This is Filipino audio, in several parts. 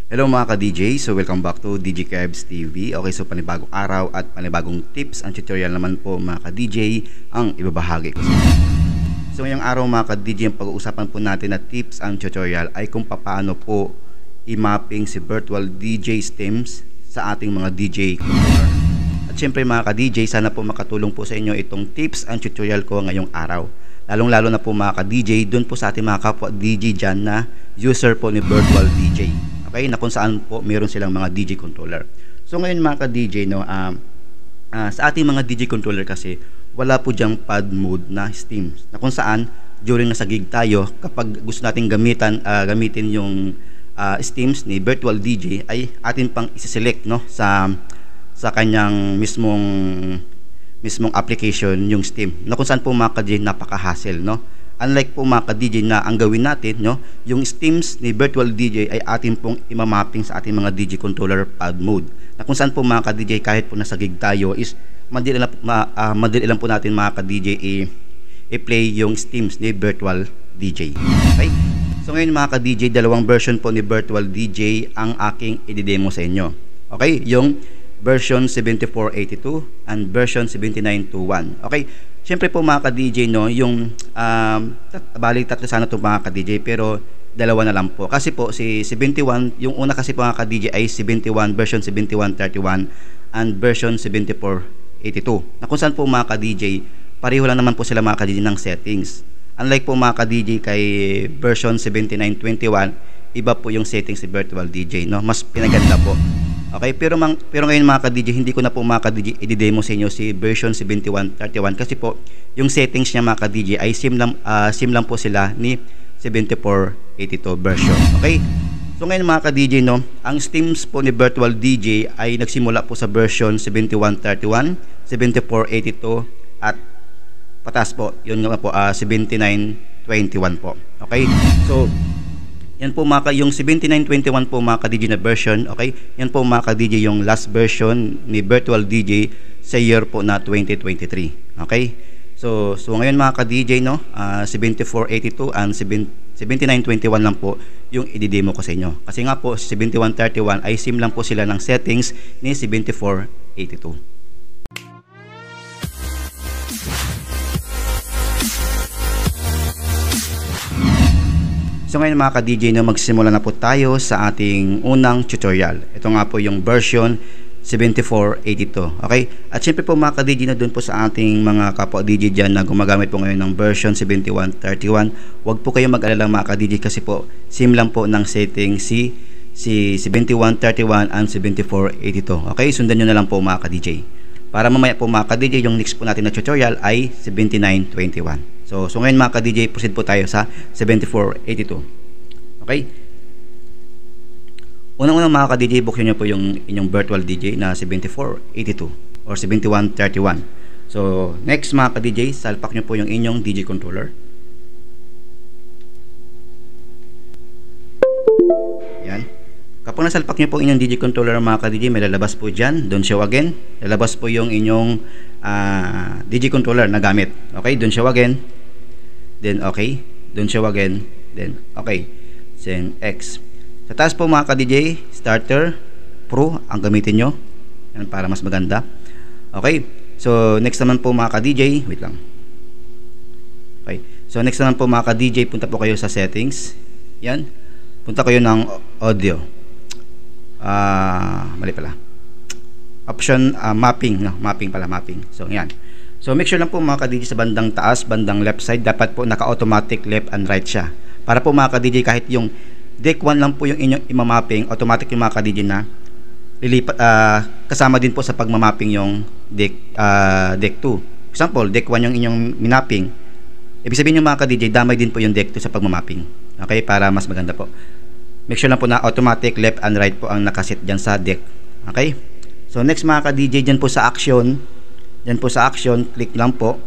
Hello mga ka-DJ, so welcome back to DJ Kebs TV. Okay, so panibagong araw at panibagong tips and tutorial naman po mga ka-DJ ang ibabahagi ko. So ngayong araw mga ka-DJ, ang pag-uusapan po natin na tips and tutorial ay kung paano po i-mapping si virtual DJ stems sa ating mga DJ controller. At syempre mga ka-DJ, sana po makatulong po sa inyo itong tips and tutorial ko ngayong araw. Lalong-lalo na po mga ka-DJ, doon po sa ating mga kapwa DJ dyan na user po ni virtual DJ. Okay, na kung saan po meron silang mga DJ controller. So ngayon mga ka-DJ, sa ating mga DJ controller kasi wala po diyang pad mode na stems, na kung saan during nasa gig tayo, kapag gusto nating gamitin yung stems ni virtual DJ, ay atin pang isi-select sa kanyang mismong application yung steam, na kung saan po mga ka-DJ napaka-hassle, Unlike po mga ka-DJ na ang gawin natin, yung stems ni virtual DJ ay atin pong imamapping sa ating mga DJ controller pad mode. Na kung saan po mga ka-DJ, kahit po nasa gig tayo, is madali lang po natin mga ka-DJ i-play yung stems ni virtual DJ. Okay? So ngayon mga ka-DJ, dalawang version po ni virtual DJ ang aking i-demo sa inyo. Okay? Yung version 7482 and version 7921. Okay? Siyempre po mga ka-DJ, yung bali tatlo sana ito mga ka-DJ, pero dalawa na lang po. Kasi po si 71, yung una kasi po mga ka-DJ ay 71, version 7131 and version 7482. Na kung saan po mga ka-DJ, pareho lang naman po sila mga ka-DJ ng settings. Unlike po mga ka-DJ kay version 7921, iba po yung settings si virtual DJ, mas pinaganda po. Okay, pero ngayon mga ka-DJ, hindi ko na po mga ka-DJ i-demo sa inyo si version 7131 kasi po yung settings niya mga ka-DJ ay same lang po sila ni 7482 version. Okay? So ngayon mga ka-DJ, ang stems po ni virtual DJ ay nagsimula po sa version 7131, 7482 at patas po. Yun nga po 7921 po. Okay? So yan po yung 7921 po mga ka-DJ na version, okay? Yan po mga ka-DJ yung last version ni virtual DJ sa year po na 2023. Okay? So ngayon mga ka-DJ, 7482 and 7921 lang po yung i-demo ko sa inyo. Kasi nga po 7131 ay same lang po sila ng settings ni 7482. So ngayon mga ka-DJ, magsimula na po tayo sa ating unang tutorial. Ito nga po yung version 7482. Okay? At syempre po mga ka-DJ, doon po sa ating mga kapwa DJ dyan na gumagamit po ngayon ng version 7131, huwag po kayo mag-alala mga ka-DJ kasi po same lang po ng setting si 7131 and 7482. Okay? Sundan nyo na lang po mga ka-DJ. Para mamaya po mga ka-DJ, yung next po natin na tutorial ay 7921. So ngayon mga ka-DJ, proceed po tayo sa 7482. Okay? Unang-unang mga ka-DJ, buksan nyo po yung inyong virtual DJ na 7482 or 7131. So next mga ka-DJ, salpak nyo po yung inyong DJ controller. Yan. Kapag nasalpak nyo po inyong DJ controller mga ka-DJ, may lalabas po dyan, don't show again. Lalabas po yung inyong DJ controller na gamit. Okay, don't show again. Then okay, don't show again. Then okay, then X. Sa taas po mga ka-DJ, starter, pro ang gamitin nyo. Yan, para mas maganda. Okay, so next naman po mga ka-DJ, wait lang. Okay, so next naman po mga ka-DJ, punta po kayo sa settings. Yan, punta kayo ng audio. Mali pala. Option mapping, mapping pala, mapping. So yan. So make sure lang po mga ka-DJ sa bandang taas, bandang left side, dapat po naka-automatic left and right siya. Para po mga ka-DJ, kahit yung deck 1 lang po yung inyong imamapping, automatic yung mga ka-DJ na lilipat, kasama din po sa pagmamapping yung deck 2. Example, deck 1 yung inyong minapping. Ibig sabihin yung mga ka-DJ, damay din po yung deck 2 sa pagmamapping. Okay, para mas maganda po. Make sure lang po na automatic left and right po ang nakasit dyan sa deck. Okay? So next mga ka-DJ, dyan po sa action, click lang po.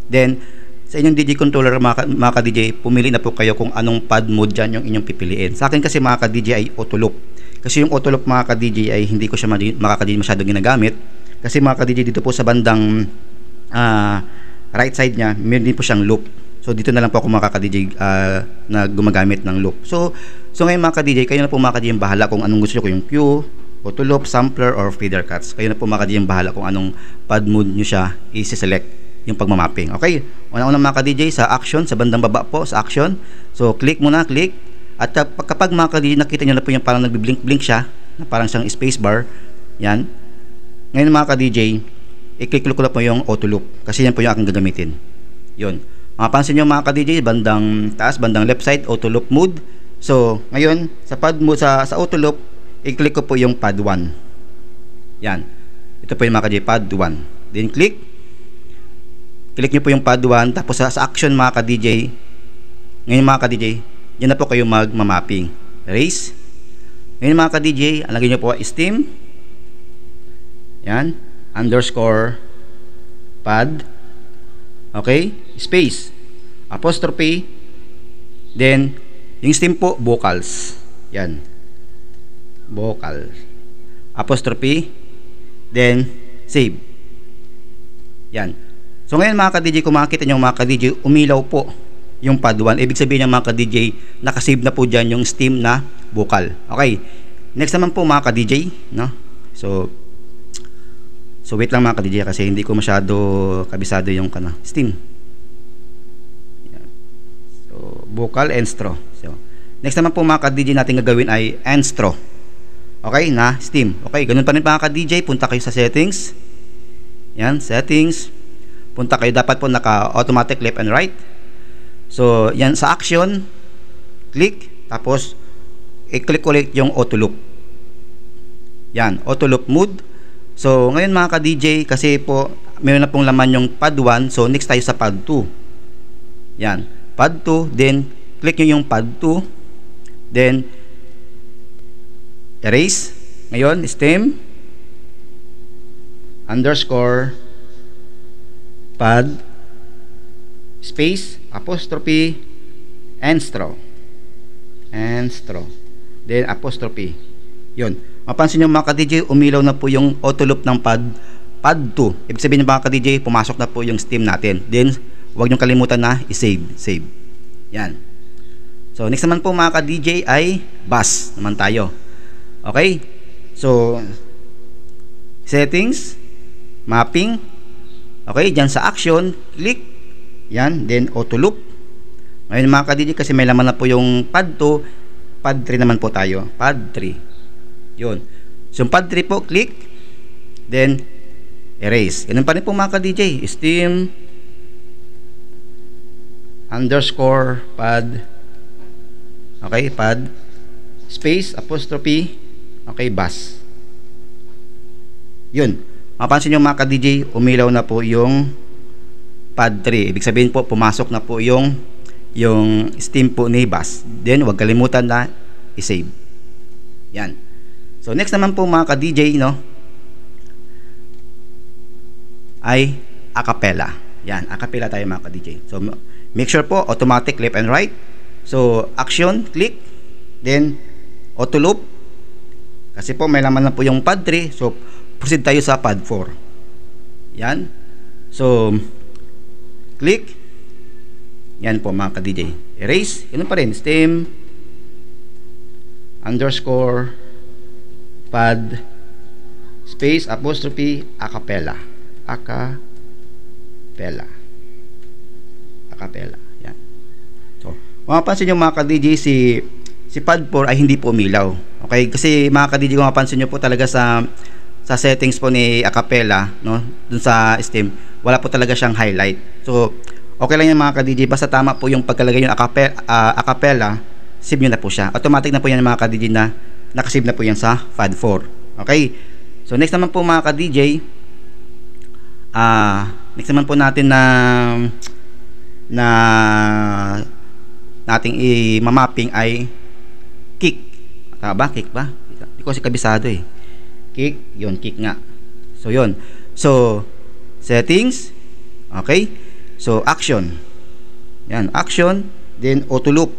Then sa inyong DJ controller mga ka-DJ, pumili na po kayo kung anong pad mode dyan yung inyong pipiliin. Sa akin kasi mga ka-DJ ay auto loop. Kasi yung auto loop mga ka-DJ ay hindi ko siya masyadong ginagamit. Kasi mga ka-DJ, dito po sa bandang right side nya, meron din po siyang loop. So dito na lang po ako mga ka-DJ na gumagamit ng loop. So So ngayon mga ka-DJ, kayo na po mga ka-DJ yung bahala kung anong gusto nyo, kung yung cue, auto loop, sampler, or fader cuts. Kayo na po mga ka-DJ yung bahala kung anong pad mode nyo siya i-select yung pagmamapping. Okay, una-una mga ka-DJ sa action, sa bandang baba po sa action. So click muna, click. At kapag mga ka-DJ nakita nyo na po yung parang nagbi-blink-blink siya, na parang siyang spacebar, yan. Ngayon mga ka-DJ, i-click ko na po yung auto loop kasi yan po yung aking gagamitin. Yun. Mapapansin nyo mga ka-DJ, bandang taas, bandang left side, auto loop mode. So, ngayon, sa pad mode, sa auto loop, i-click ko po yung pad 1. Yan. Ito po yung mga ka-DJ, pad 1. Then click. Click nyo po yung pad 1. Tapos sa action mga ka-DJ, ngayon mga ka-DJ, yan na po kayo mag-mapping. Erase. Ngayon mga ka-DJ, alagay nyo po steam. Yan. Underscore pad. Okay. Space. Apostrophe. Then, yung steam po, vocals. Yan. Vocal. Apostrophe. Then, save. Yan. So, ngayon mga ka-DJ, kung makikita nyo mga ka-DJ, umilaw po yung pad 1. Ibig sabihin ng mga ka-DJ, nakasave na po dyan yung steam na vocal. Okay. Next naman po mga ka-DJ, no? So wait lang mga ka-DJ kasi hindi ko masyado kabisado yung steam. Yan. So, vocal and straw. So, next naman po mga ka-DJ natin gagawin ay and straw. Okay, na steam. Okay, ganun pa rin mga ka-DJ, punta kayo sa settings. Yan, settings. Punta kayo, dapat po naka-automatic left and right. So, yan sa action, click, tapos i-click ulit yung auto loop. Yan, auto loop mode. So, ngayon mga ka-DJ, kasi po meron na pong laman yung pad 1, so next tayo sa pad 2. Yan, pad 2, then click nyo yung pad 2, then erase. Ngayon, stem underscore pad space apostrophe and straw then apostrophe. Yun, mapansin nyo mga ka-DJ, umilaw na po yung auto loop ng pad 2. Ibig sabihin mga ka-DJ, pumasok na po yung steam natin. Then huwag nyo kalimutan na i-save. Yan. So next naman po mga ka-DJ ay bass naman tayo. Okay, so settings, mapping. Okay, dyan sa action, click. Yan, then auto loop. Ngayon mga ka-DJ, kasi may laman na po yung pad 2, pad 3 naman po tayo. Pad 3. Yun. So pad 3 po, click. Then erase. Ganun pa rin po mga ka-DJ. Steam underscore pad. Okay, pad space apostrophe. Okay, bass. Yun. Mapansin nyo mga ka-DJ, umilaw na po yung pad 3. Ibig sabihin po, pumasok na po yung steam po ni bass. Then, huwag kalimutan na i-save. Yan. So, next naman po mga ka-DJ, no, ay acapella. Yan, acapella tayo mga ka-DJ. So, make sure po, automatic left and right. So, action, click. Then, auto loop. Kasi po, may laman na po yung pad 3. So, proceed tayo sa pad 4. Yan. So, click. Yan po mga ka-DJ. Erase. Ganun pa rin. Stem underscore pad space apostrophe acapella. Acapella. Yan. So, mapapansin nyo mga ka-DJ, si pad 4 ay hindi po umilaw. Okay? Kasi mga ka-DJ, kung mapapansin nyo po talaga sa settings po ni acapella, no, dun sa Steam, wala po talaga siyang highlight. So, okay lang yan mga ka-DJ, basta tama po yung pagkalagay yung acapella, save nyo na po siya. Automatic na po yan mga ka-DJ na nakasave na po yan sa pad 4. Okay? So, next naman po mga ka-DJ, next naman po natin na nating i-mapping ay kick. Tama ba? Kick ba? Hindi ko kasi kabisado eh. Kick, yun, kick nga. So, yun. So, settings. Okay. So, action. Yan, action. Then, auto loop.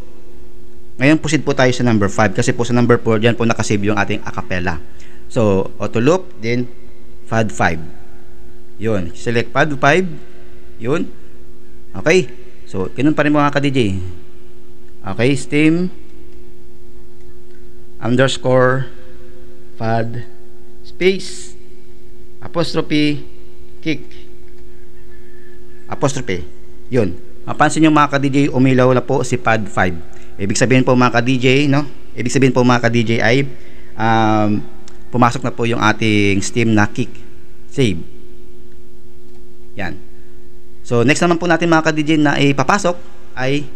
Ngayon, proceed po tayo sa number 5. Kasi po sa number 4, dyan po nakasave yung ating acapella. So, auto loop. Then, pad 5. Yun. Select pad 5. Yun. Okay. So, ganun pa rin mga ka-DJ. Okay. Steam underscore pad space apostrophe kick apostrophe. Yun. Mapansin nyo mga ka-DJ, umilaw na po si pad 5. Ibig sabihin po mga ka-DJ, no? Ibig sabihin po mga ka-DJ ay pumasok na po yung ating Steam na kick. Save. Yan. So next naman po natin mga ka-DJ na ipapasok ay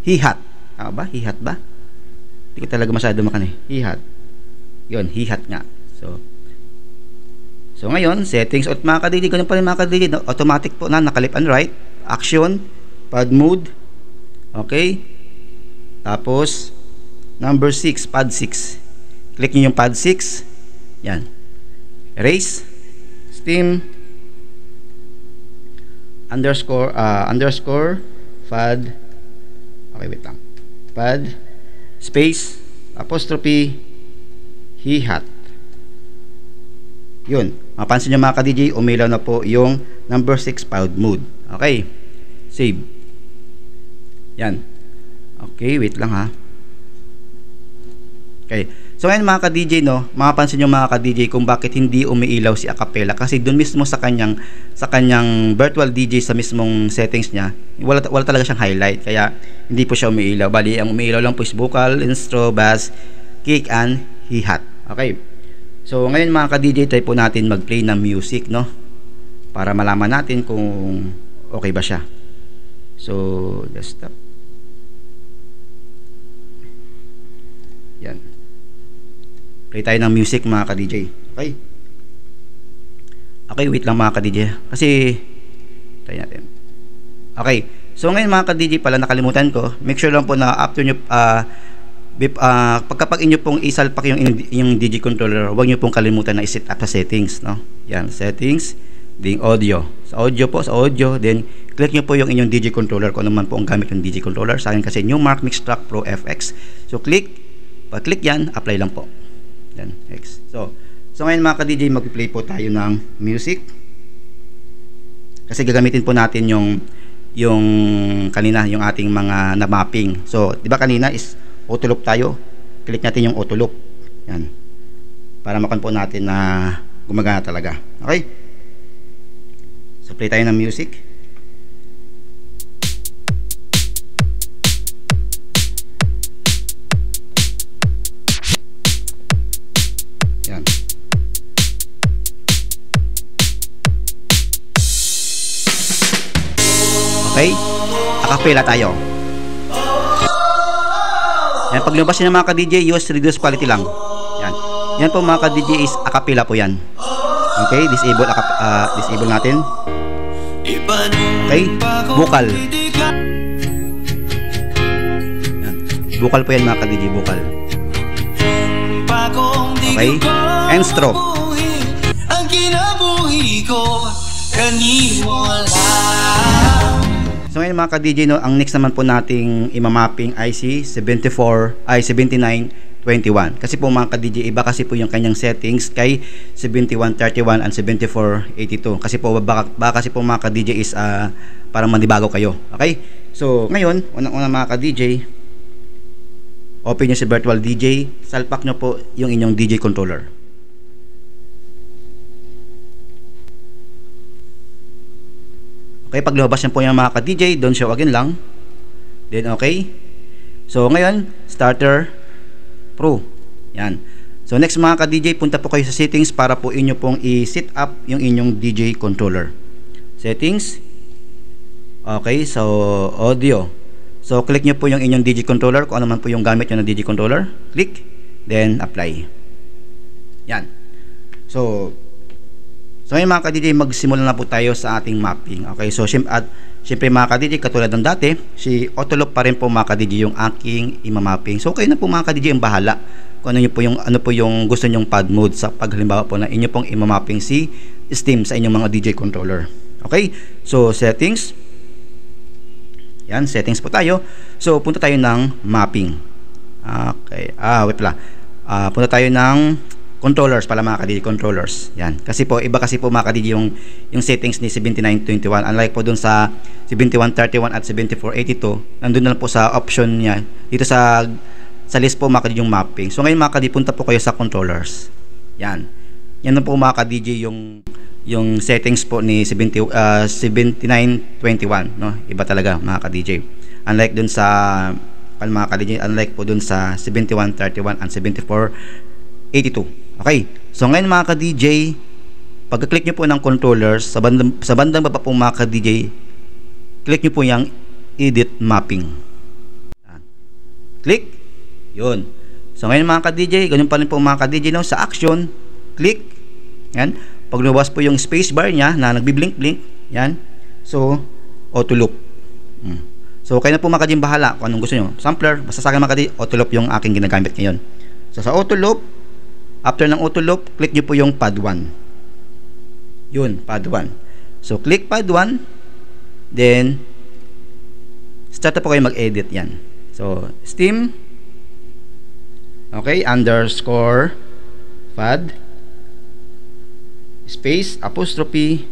hi-hat. Tama ba? Hi-hat ba? Hindi ko talaga masyado makan eh. Hi-hat. Yun, hi-hat nga. So ngayon, settings at mga ka-DJ, ganun pa rin mga ka-DJ, no? Automatic po na, naka-left and right, action, pad mode, okay, tapos number 6, pad 6, click nyo yung pad 6, yan, erase, Steam, underscore pad, okay wait lang, pad, space, apostrophe, hi-hat. Yun, mapansin nyo mga ka-DJ, umilaw na po yung number 6 pad mode. Okay, save. Yan. Okay, wait lang ha. Okay, so ngayon mga ka-DJ, no, mapapansin nyo mga ka-DJ kung bakit hindi umiilaw si acapella, kasi dun mismo sa kanyang virtual DJ sa mismong settings niya, wala talaga siyang highlight, kaya hindi po siya umiilaw. Bali, ang umiilaw lang po is vocal, intro, bass, kick, and hi-hat. Okay. So ngayon mga ka-DJ, try po natin mag-play ng music, no? Para malaman natin kung okay ba siya. So, desktop. Yan. Play tayo ng music mga ka-DJ. Okay? Okay, wait lang mga ka-DJ. Kasi, try natin. Okay. So ngayon mga ka-DJ, pala nakalimutan ko. Make sure lang po na after nyo, pagkapag inyo pong isalpak yung DJ controller, huwag nyo pong kalimutan na i-set up sa settings, no? Yan, settings, then audio. Sa audio, then click nyo po yung inyong DJ controller kung ano man po ang gamit yung DJ controller. Sa akin kasi Numark Mixtrack Pro FX. So pag-click yan, apply lang po. Yan, X. So ngayon mga ka-DJ, mag-play po tayo ng music. Kasi gagamitin po natin yung kanina, yung ating mga na-mapping. So, di ba kanina is auto loop tayo, click natin yung auto loop, yan, para makan po natin na gumagana talaga. Okay, so play tayo ng music. Yan. Okay, acapella tayo. Yan, pag lumabas nyo mga ka-DJ, use reduce quality lang. Yan. Yan po mga ka-DJ is acapella po yan. Okay, disable natin. Okay, vocal. Yan. Vocal po yan mga ka-DJ, vocal. Okay, instro. Ang kinabuhi ko kaniwala. So ngayon mga ka-DJ, no, ang next naman po nating imamapping ay si 7921. Kasi po mga ka-DJ, iba kasi po yung kanyang settings kay 7131 and 7482. Kasi po baka kasi po mga ka-DJ is parang manibago kayo. Okay? So ngayon, unang-una mga ka-DJ, open nyo si virtual DJ, salpak nyo po yung inyong DJ controller. Okay, pag lumabas yan po yung mga ka-DJ, don't show again lang. Then okay. So ngayon, starter pro. Yan. So next mga ka-DJ, punta po kayo sa settings para po inyo pong i-set up yung inyong DJ controller. Settings. Okay, so audio. So click nyo po yung inyong DJ controller, kung ano man po yung gamit nyo na DJ controller. Click, then apply. Yan. So ngayon mga ka-DJ, magsimula na po tayo sa ating mapping. Okay, so syempre mga ka-DJ, katulad ng dati, si Autoloop pa rin po mga ka-DJ yung aking imamapping. So kayo na po mga ka-DJ ang bahala kung ano po yung gusto nyong pad mode sa paghalimbawa po na inyo pong imamapping si Steam sa inyong mga DJ controller. Okay, so settings. Yan, settings po tayo. So punta tayo ng mapping. Okay, wait pala. Punta tayo ng controllers pala mga ka-DJ, controllers. Yan. Kasi po, iba kasi po mga ka-DJ yung settings ni 7921. Unlike po dun sa 7131 at 7482, nandun na po sa option niya. Dito sa sa list po mga ka-DJ yung mapping. So ngayon mga ka-DJ, punta po kayo sa controllers. Yan. Yan na po mga ka-DJ yung settings po ni 7921, no? Iba talaga mga ka-DJ. Unlike dun sa mga ka-DJ, unlike po dun sa 7131 and 7482. Okay. So ngayon mga ka-DJ, pagka-click nyo po ng controllers, sa bandang baba po mga ka-DJ, click nyo po yung edit mapping. Click. Yun. So ngayon mga ka-DJ, ganun pa rin po mga ka-DJ, no? Sa action, click. Yan. Pag lumabas po yung spacebar niya na nagbi-blink-blink, yan. So, auto loop. So, kayo na po mga ka-DJ bahala kung anong gusto nyo. Sampler, basta sa akin mga ka-DJ, auto loop yung aking ginagamit ngayon. So, sa auto loop, after ng auto loop, click nyo po yung pad 1. Yun, pad 1. So, click pad 1, then, start na po kayo mag-edit yan. So, Steam, okay, underscore, pad, space, apostrophe,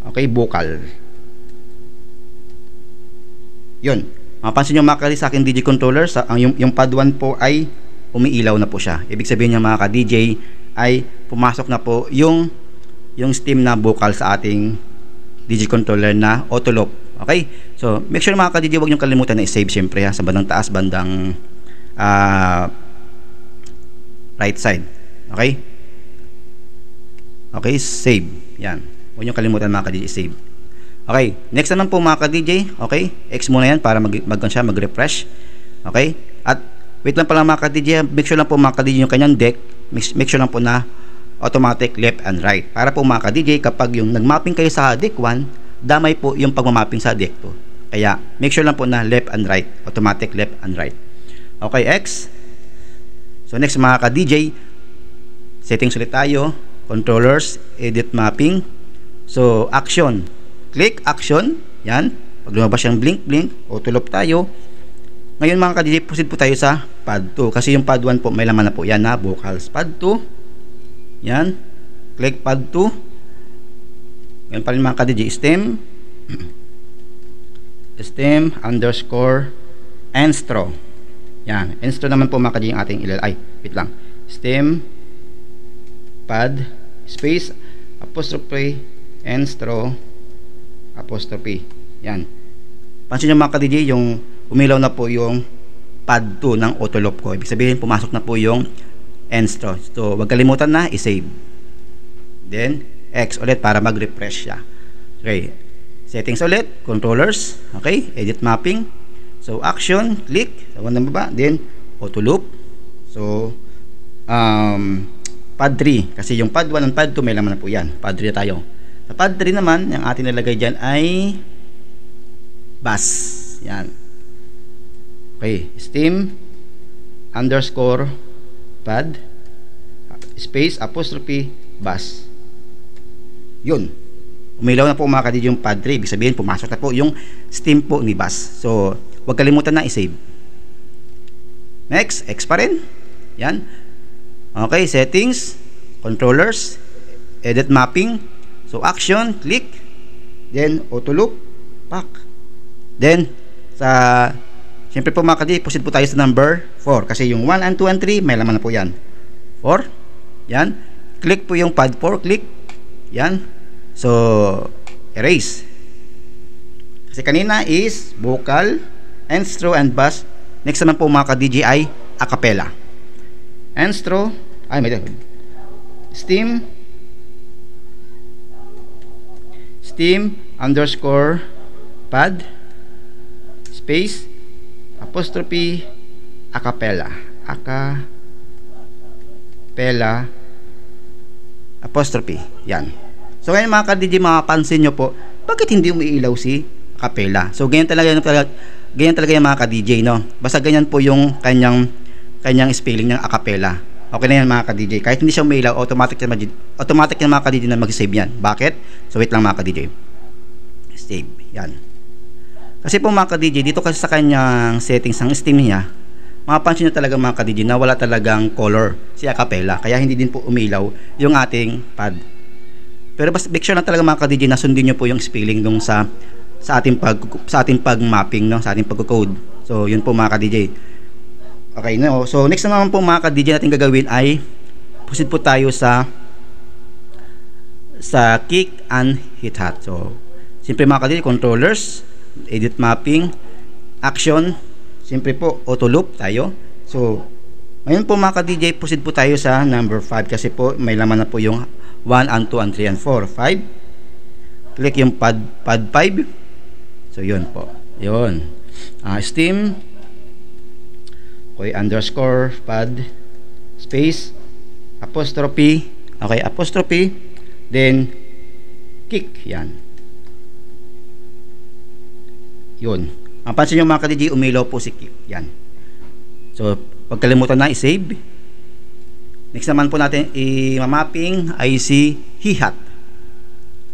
okay, vocal. Yun. Mapansin nyo mga ka-DJ sa aking DJ controller, yung pad 1 po ay umiilaw na po siya. Ibig sabihin niya mga ka-DJ ay pumasok na po yung Steam na vocal sa ating DJ controller na auto loop. Okay? So, make sure mga ka-DJ, huwag nyo kalimutan na i-save syempre ha, sa bandang taas, bandang right side. Okay? Okay, save. Yan. Huwag nyo kalimutan mga ka-DJ, save. Okay, next naman po mga ka-DJ. Okay, X muna yan para mag-refresh. Okay, at wait lang pala mga ka-DJ, make sure lang po mga ka-DJ yung kanyang deck, make sure lang po na automatic left and right. Para po mga ka-DJ, kapag yung nag-mapping kayo sa deck 1, damay po yung pag-mapping sa deck 2. Kaya, make sure lang po na left and right, automatic left and right. Okay, X. So next mga ka-DJ, settings ulit tayo. Controllers, edit mapping. So, action. Click action. Yan. Pag lumabas yung blink, auto loop tayo. Ngayon mga ka-DJ, proceed po tayo sa pad 2. Kasi yung pad 1 po, may laman na po. Yan na, vocals. Pad 2. Yan. Click pad 2. Yan pa rin mga ka-DJ. Stem. Stem underscore enstro. Yan. Enstro naman po mga ka-DJ yung ating ilalagay. Wait lang. Stem pad space apostrophe enstro apostrophe. Yan. Pansin nyo mga ka-DJ, yung umilaw na po yung pad 2 ng auto loop ko. Ibig sabihin, pumasok na po yung enstro. So, wag kalimutan na i-save. Then, X ulit para mag-refresh siya. Okay. Settings ulit. Controllers. Okay. Edit mapping. So, action. Click. Sa bandang baba. Then, auto loop. So, pad 3. Kasi yung pad 1 and pad 2 may laman na po yan. Pad 3 na tayo. Sa pad 3 naman, yung ating nilagay dyan ay bass. Yan. Okay. Steam underscore pad space apostrophe bass. Yun. Umilaw na po mga ka-DJ yung pad 3. Ibig sabihin, pumasok na po yung Steam po ni bass. So, huwag kalimutan na i-save. Next, X pa rin. Yan. Okay, settings, controllers, edit mapping. So, action, click, then auto loop, pack. Then, siyempre po mga ka-DJ, proceed po tayo sa number 4. Kasi yung 1 and 2 and 3, may laman na po yan. 4, yan. Click po yung pad 4, click. Yan. So, erase. Kasi kanina is vocal, enstro, and bass. Next naman po mga ka-DJ ay acapella. Enstro, Steam underscore pad space apostrophe acapella apostrophe. Yan. So ngayon mga ka-DJ, mapapansin nyo po, bakit hindi umiilaw si acapella? So ganyan talaga yung mga ka-DJ, no? Basta ganyan po yung kanyang spelling ng acapella. Okay na yan mga ka-DJ. Kahit hindi siya umiilaw, automatic yan mga ka-DJ na mag-save yan. Bakit? So wait lang mga ka-DJ. Save. Yan. Kasi po mga ka-DJ, dito kasi sa kanyang settings ng Steam niya, mapapansin nyo talaga mga ka-DJ na wala talagang color si acapella. Kaya hindi din po umilaw yung ating pad. Pero basta make sure na talaga mga ka-DJ na sundin nyo po yung spelling dun sa ating pag-mapping, no? Sa ating pag-code. So yun po mga ka-DJ. Okay, no. So next naman po mga ka-DJ natin gagawin ay proceed po tayo sa kick and hi-hat. So siyempre mga ka-DJ, controllers, edit mapping, action, siyempre po auto loop tayo. So ngayon po mga ka-DJ, proceed po tayo sa number 5 kasi po may laman na po yung 1 and 2 and 3 and 4. 5. Click yung pad 5. So yun po. Yun. Steam. Okay, underscore pad space apostrophe. Okay, apostrophe. Then kick. Yan. Yun. Ang pansin nyo mga ka-DJ, umilaw po si kick. Yan. So pagkalimutan na i-save. Next naman po natin i-mapping ay si hi-hat.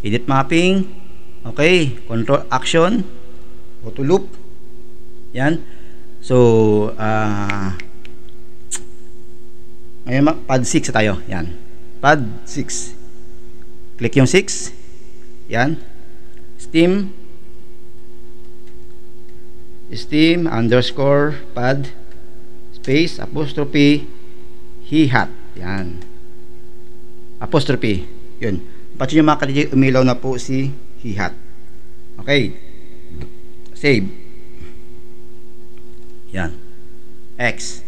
Edit mapping. Okay, control action, auto loop. Yan. So ngayon pad 6 tayo. Yan. Pad 6. Click yung 6. Yan. Steam underscore pad space apostrophe hi-hat. Yan. Apostrophe. Yun. Pati yung mga ka-DJ, umilaw na po si hi-hat. Okay. Save. Yan. X.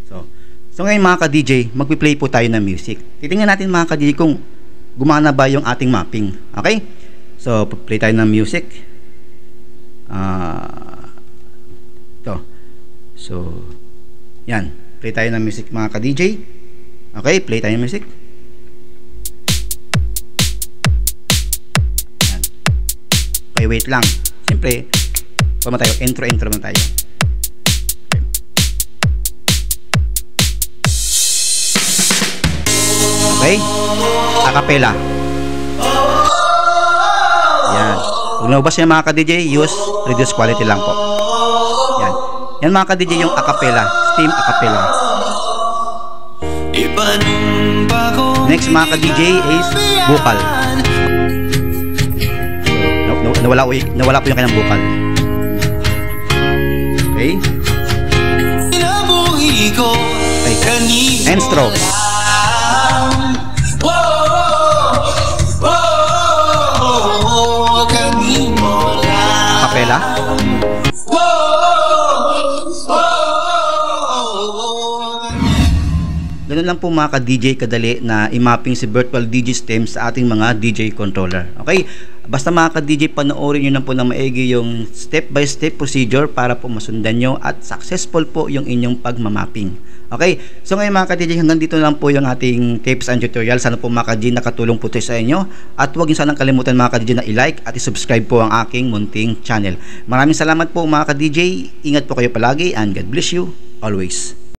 So ngayon mga ka-DJ, magpi-play po tayo ng music. Titingnan natin mga ka-DJ kung gumana ba yung ating mapping. Okay? So, play tayo ng music. Ito. So, yan. Play tayo ng music mga ka-DJ. Okay, play tayo ng music. Yan. Okay, wait lang. Siyempre, pama tayo, intro naman tayo. Okay, acapella. Yan. Kung naubas yan mga ka-DJ, use reduce quality lang po. Yan. Yan mga ka-DJ yung acapella, Steam acapella. Next mga ka-DJ is vocal. So, nawala po yung kanyang vocal. Okay. Okay. And stroke. Acapella. Ganun lang po mga ka-DJ kadali na i-mapping si virtual DJ stem sa ating mga DJ controller. Okay? Basta mga ka-DJ, panoorin nyo na po ng maigi yung step by step procedure para po masundan nyo at successful po yung inyong pagmamapping. Okay? So ngayon mga ka-DJ, hanggang dito lang po yung ating tips and tutorial. Sana po mga ka-DJ nakatulong po ito sa inyo. At huwag nyo sanang kalimutan mga ka-DJ na i-like at i-subscribe po ang aking munting channel. Maraming salamat po mga ka-DJ. Ingat po kayo palagi and God bless you always.